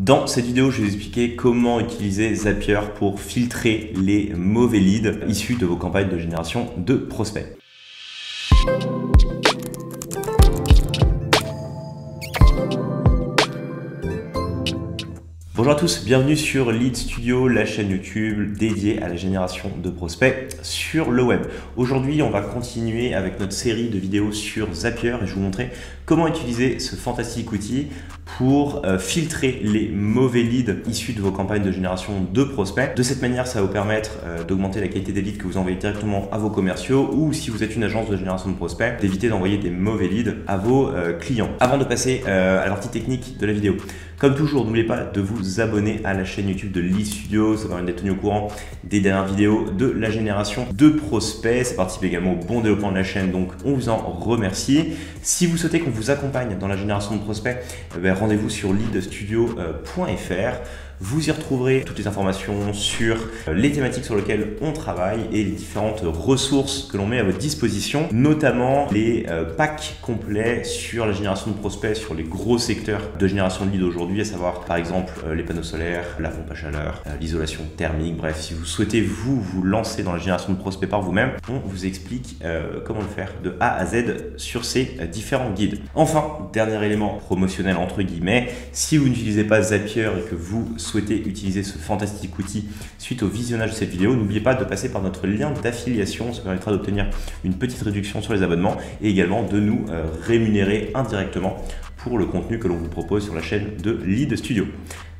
Dans cette vidéo, je vais vous expliquer comment utiliser Zapier pour filtrer les mauvais leads issus de vos campagnes de génération de prospects. Bonjour à tous, bienvenue sur Lead Studio, la chaîne YouTube dédiée à la génération de prospects sur le web. Aujourd'hui, on va continuer avec notre série de vidéos sur Zapier et je vais vous montrer comment utiliser ce fantastique outil pour filtrer les mauvais leads issus de vos campagnes de génération de prospects. De cette manière, ça va vous permettre d'augmenter la qualité des leads que vous envoyez directement à vos commerciaux ou si vous êtes une agence de génération de prospects, d'éviter d'envoyer des mauvais leads à vos clients. Avant de passer à la partie technique de la vidéo, comme toujours, n'oubliez pas de vous abonner à la chaîne YouTube de Lead Studio, ça permet d'être tenu au courant des dernières vidéos de la génération de prospects. Ça participe également au bon développement de la chaîne, donc on vous en remercie. Si vous souhaitez qu'on vous accompagne dans la génération de prospects, rendez-vous sur leadstudio.fr. Vous y retrouverez toutes les informations sur les thématiques sur lesquelles on travaille et les différentes ressources que l'on met à votre disposition, notamment les packs complets sur la génération de prospects, sur les gros secteurs de génération de leads aujourd'hui, à savoir par exemple les panneaux solaires, la pompe à chaleur, l'isolation thermique. Bref, si vous souhaitez vous lancer dans la génération de prospects par vous-même, on vous explique comment le faire de A à Z sur ces différents guides. Enfin, dernier élément promotionnel entre guillemets, si vous n'utilisez pas Zapier et que vous souhaitez utiliser ce fantastique outil suite au visionnage de cette vidéo, n'oubliez pas de passer par notre lien d'affiliation, ça permettra d'obtenir une petite réduction sur les abonnements et également de nous rémunérer indirectement pour le contenu que l'on vous propose sur la chaîne de Lead Studio.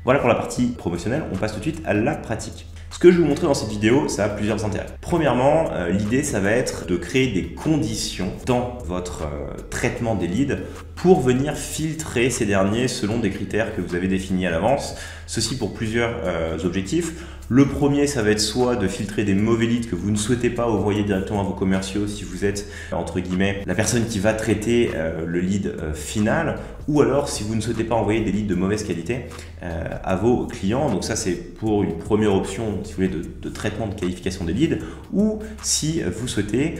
Voilà pour la partie promotionnelle, on passe tout de suite à la pratique. Ce que je vais vous montrer dans cette vidéo, ça a plusieurs intérêts. Premièrement, l'idée, ça va être de créer des conditions dans votre traitement des leads pour venir filtrer ces derniers selon des critères que vous avez définis à l'avance. Ceci pour plusieurs objectifs. Le premier, ça va être soit de filtrer des mauvais leads que vous ne souhaitez pas envoyer directement à vos commerciaux si vous êtes, entre guillemets, la personne qui va traiter le lead final, ou alors si vous ne souhaitez pas envoyer des leads de mauvaise qualité à vos clients. Donc ça, c'est pour une première option, si vous voulez, de traitement de qualification des leads, ou si vous souhaitez,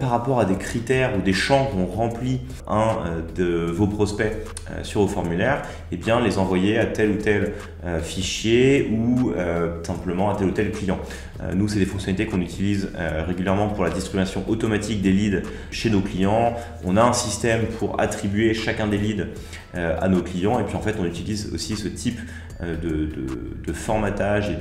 par rapport à des critères ou des champs qu'ont rempli un de vos prospects sur vos formulaires, eh bien les envoyer à tel ou tel fichier ou simplement à tel ou tel client. Nous, c'est des fonctionnalités qu'on utilise régulièrement pour la distribution automatique des leads chez nos clients. On a un système pour attribuer chacun des leads à nos clients et puis en fait on utilise aussi ce type de formatage et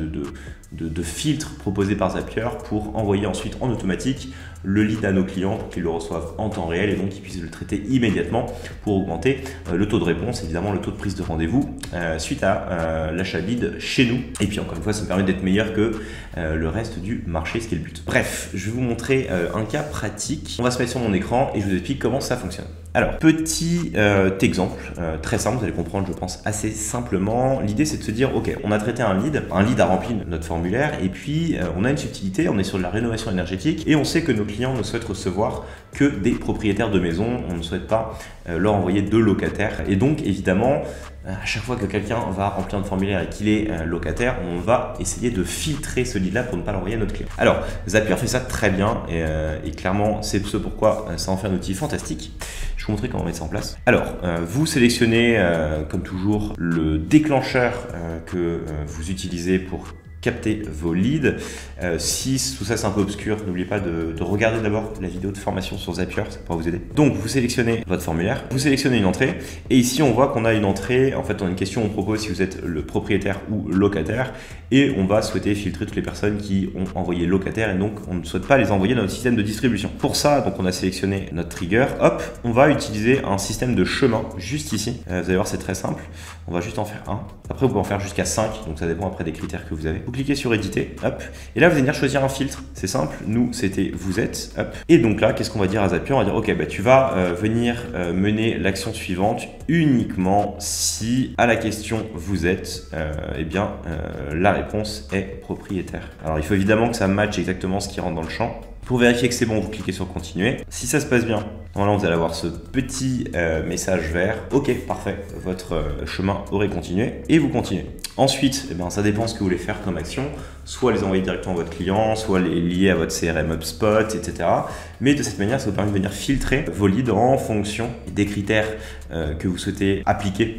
de filtre proposé par Zapier pour envoyer ensuite en automatique le lead à nos clients pour qu'ils le reçoivent en temps réel et donc qu'ils puissent le traiter immédiatement pour augmenter le taux de réponse, évidemment le taux de prise de rendez-vous suite à l'achat de lead chez nous. Et puis encore une fois, ça me permet d'être meilleur que le reste du marché, ce qui est le but. Bref, je vais vous montrer un cas pratique. On va se mettre sur mon écran et je vous explique comment ça fonctionne. Alors, petit exemple, très simple, vous allez comprendre, je pense, assez simplement. L'idée, c'est de se dire, ok, on a traité un lead a rempli notre formulaire et puis on a une subtilité, on est sur de la rénovation énergétique et on sait que nos clients ne souhaitent recevoir que des propriétaires de maisons, on ne souhaite pas leur envoyer de locataires. Et donc, évidemment, à chaque fois que quelqu'un va remplir un formulaire et qu'il est locataire, on va essayer de filtrer ce lead-là pour ne pas l'envoyer à notre client. Alors, Zapier fait ça très bien et clairement, c'est ce pourquoi ça en fait un outil fantastique. Je vais vous montrer comment mettre ça en place. Alors, vous sélectionnez, comme toujours, le déclencheur que vous utilisez pour capter vos leads. Si tout ça c'est un peu obscur, n'oubliez pas de regarder d'abord la vidéo de formation sur Zapier, ça pourra vous aider. Donc vous sélectionnez votre formulaire, vous sélectionnez une entrée et ici on voit qu'on a une entrée, en fait on a une question, on propose si vous êtes le propriétaire ou locataire et on va souhaiter filtrer toutes les personnes qui ont envoyé locataire et donc on ne souhaite pas les envoyer dans notre système de distribution. Pour ça, donc on a sélectionné notre trigger, hop, on va utiliser un système de chemin juste ici. Vous allez voir, c'est très simple, on va juste en faire un. Après vous pouvez en faire jusqu'à 5, donc ça dépend après des critères que vous avez. Vous cliquez sur éditer, hop, et là vous allez venir choisir un filtre, c'est simple, nous c'était vous êtes, hop, et donc là qu'est-ce qu'on va dire à Zapier, on va dire ok, bah, tu vas venir mener l'action suivante uniquement si à la question vous êtes, eh bien la réponse est propriétaire. Alors il faut évidemment que ça matche exactement ce qui rentre dans le champ. Pour vérifier que c'est bon, vous cliquez sur continuer. Si ça se passe bien, normalement vous allez avoir ce petit message vert. Ok, parfait, votre chemin aurait continué et vous continuez. Ensuite, eh ben, ça dépend ce que vous voulez faire comme action. Soit les envoyer directement à votre client, soit les lier à votre CRM HubSpot, etc. Mais de cette manière, ça vous permet de venir filtrer vos leads en fonction des critères que vous souhaitez appliquer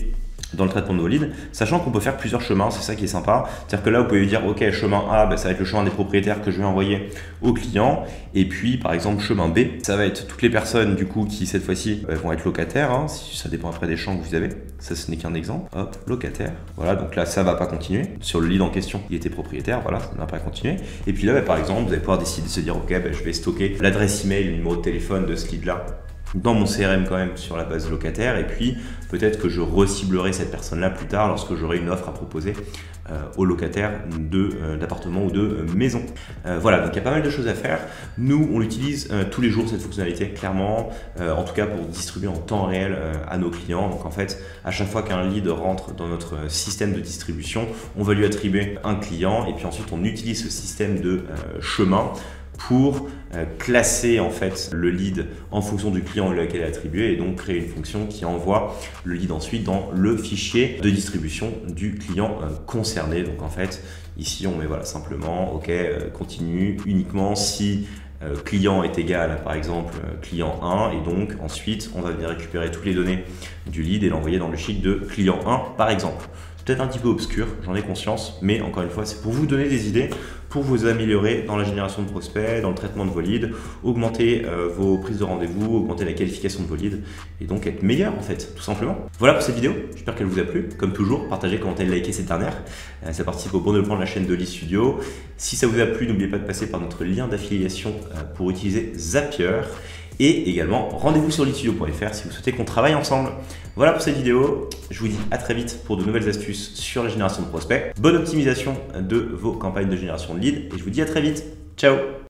dans le traitement de vos leads, sachant qu'on peut faire plusieurs chemins, c'est ça qui est sympa. C'est-à-dire que là, vous pouvez dire, ok, chemin A, ça va être le chemin des propriétaires que je vais envoyer au client. Et puis, par exemple, chemin B, ça va être toutes les personnes du coup qui, cette fois-ci, vont être locataires. Hein, ça dépend après des champs que vous avez. Ça, ce n'est qu'un exemple. Hop, locataire. Voilà, donc là, ça va pas continuer. Sur le lead en question, il était propriétaire, voilà, ça ne va pas continuer. Et puis là, par exemple, vous allez pouvoir décider de se dire, ok, je vais stocker l'adresse email, le numéro de téléphone de ce lead-là dans mon CRM quand même sur la base locataire, et puis peut-être que je reciblerai cette personne-là plus tard lorsque j'aurai une offre à proposer aux locataires d'appartements ou de maisons. Voilà, donc il y a pas mal de choses à faire. Nous, on l'utilise tous les jours cette fonctionnalité, clairement, en tout cas pour distribuer en temps réel à nos clients. Donc en fait, à chaque fois qu'un lead rentre dans notre système de distribution, on va lui attribuer un client, et puis ensuite on utilise ce système de chemin pour classer en fait le lead en fonction du client auquel il est attribué, et donc créer une fonction qui envoie le lead ensuite dans le fichier de distribution du client concerné. Donc en fait ici on met voilà simplement ok, continue uniquement si client est égal à par exemple client 1, et donc ensuite on va venir récupérer toutes les données du lead et l'envoyer dans le sheet de client 1 par exemple. Peut-être un petit peu obscur, j'en ai conscience, mais encore une fois, c'est pour vous donner des idées, pour vous améliorer dans la génération de prospects, dans le traitement de vos leads, augmenter vos prises de rendez-vous, augmenter la qualification de vos leads, et donc être meilleur en fait, tout simplement. Voilà pour cette vidéo, j'espère qu'elle vous a plu. Comme toujours, partagez, commentez, likez cette dernière. Ça participe au bon développement de la chaîne de Lead Studio. Si ça vous a plu, n'oubliez pas de passer par notre lien d'affiliation pour utiliser Zapier. Et également, rendez-vous sur leadstudio.fr si vous souhaitez qu'on travaille ensemble. Voilà pour cette vidéo. Je vous dis à très vite pour de nouvelles astuces sur la génération de prospects. Bonne optimisation de vos campagnes de génération de leads. Et je vous dis à très vite. Ciao!